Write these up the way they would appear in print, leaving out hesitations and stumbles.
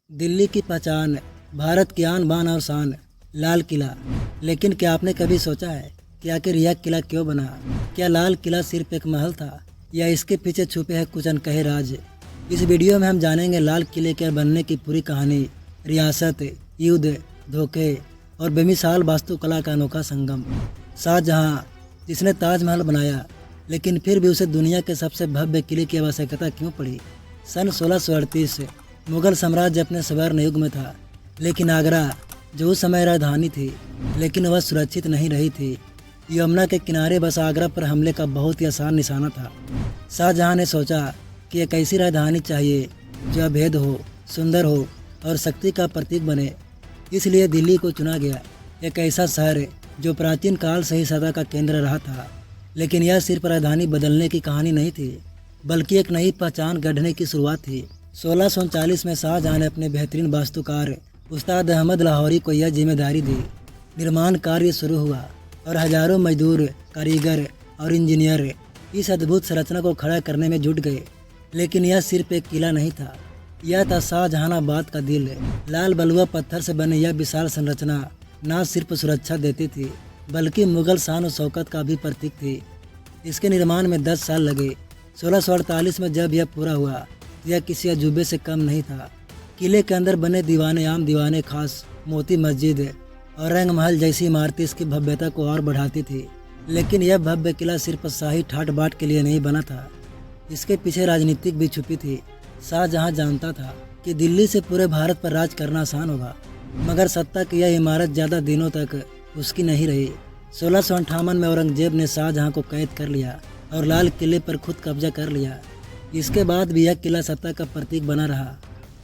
दिल्ली की पहचान, भारत की आन बान और शान, लाल किला। लेकिन क्या आपने कभी सोचा है कि आखिर यह किला क्यों बना? क्या लाल किला सिर्फ एक महल था या इसके पीछे छुपे हैं कुछ अनकहे राज? इस वीडियो में हम जानेंगे लाल किले के बनने की पूरी कहानी, रियासत, युद्ध, धोखे और बेमिसाल वास्तुकला का अनोखा संगम। शाहजहां, जिसने ताजमहल बनाया, लेकिन फिर भी उसे दुनिया के सबसे भव्य किले की आवश्यकता क्यों पड़ी? सन 1638 मुगल साम्राज्य अपने स्वर्ण युग में था, लेकिन आगरा, जो उस समय राजधानी थी, लेकिन वह सुरक्षित नहीं रही थी। यमुना के किनारे बस आगरा पर हमले का बहुत ही आसान निशाना था। शाहजहां ने सोचा कि एक ऐसी राजधानी चाहिए जो अभेद हो, सुंदर हो और शक्ति का प्रतीक बने। इसलिए दिल्ली को चुना गया, एक ऐसा शहर जो प्राचीन काल से ही सत्ता का केंद्र रहा था। लेकिन यह सिर्फ राजधानी बदलने की कहानी नहीं थी, बल्कि एक नई पहचान गढ़ने की शुरुआत थी। 1639 में शाहजहां ने अपने बेहतरीन वास्तुकार उस्ताद अहमद लाहौरी को यह जिम्मेदारी दी। निर्माण कार्य शुरू हुआ और हजारों मजदूर, कारीगर और इंजीनियर इस अद्भुत संरचना को खड़ा करने में जुट गए। लेकिन यह सिर्फ एक किला नहीं था, यह था शाहजहानाबाद का दिल। लाल बलुआ पत्थर से बने यह विशाल संरचना न सिर्फ सुरक्षा देती थी, बल्कि मुगल शान और शौकत का भी प्रतीक थी। इसके निर्माण में 10 साल लगे। 1648 में जब यह पूरा हुआ, यह किसी अजूबे से कम नहीं था। किले के अंदर बने दीवाने आम, दीवाने खास, मोती मस्जिद और रंग महल जैसी इमारतें इसकी भव्यता को और बढ़ाती थी। लेकिन यह भव्य किला सिर्फ शाही ठाट बाट के लिए नहीं बना था, इसके पीछे राजनीतिक भी छुपी थी। शाहजहां जानता था कि दिल्ली से पूरे भारत पर राज करना आसान होगा, मगर सत्ता की यह इमारत ज़्यादा दिनों तक उसकी नहीं रही। 1658 में औरंगजेब ने शाहजहां को कैद कर लिया और लाल किले पर खुद कब्जा कर लिया। इसके बाद भी यह किला सत्ता का प्रतीक बना रहा,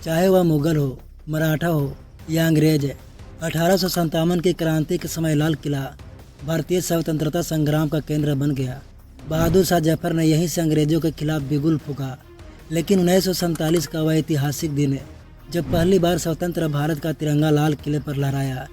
चाहे वह मुगल हो, मराठा हो या अंग्रेज। 1857 की क्रांति के समय लाल किला भारतीय स्वतंत्रता संग्राम का केंद्र बन गया। बहादुर शाह जफर ने यहीं से अंग्रेजों के खिलाफ बिगुल फूका। लेकिन 1947 का वह ऐतिहासिक दिन जब पहली बार स्वतंत्र भारत का तिरंगा लाल किले पर लहराया।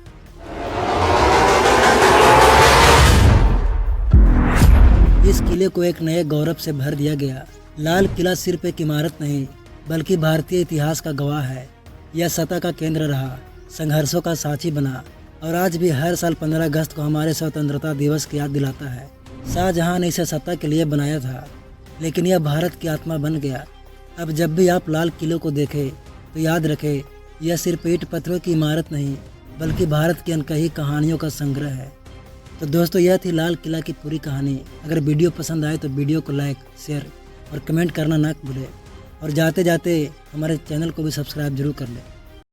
इस किले को एक नए गौरव से भर दिया गया। लाल किला सिर्फ एक इमारत नहीं, बल्कि भारतीय इतिहास का गवाह है। यह सत्ता का केंद्र रहा, संघर्षों का साक्षी बना और आज भी हर साल 15 अगस्त को हमारे स्वतंत्रता दिवस की याद दिलाता है। शाहजहां ने इसे सत्ता के लिए बनाया था, लेकिन यह भारत की आत्मा बन गया। अब जब भी आप लाल किले को देखें तो याद रखें, यह सिर्फ ईंट पत्थरों की इमारत नहीं, बल्कि भारत की अनकही कहानियों का संग्रह है। तो दोस्तों, यह थी लाल किला की पूरी कहानी। अगर वीडियो पसंद आए तो वीडियो को लाइक, शेयर और कमेंट करना ना भूलें। और जाते जाते हमारे चैनल को भी सब्सक्राइब जरूर कर लें।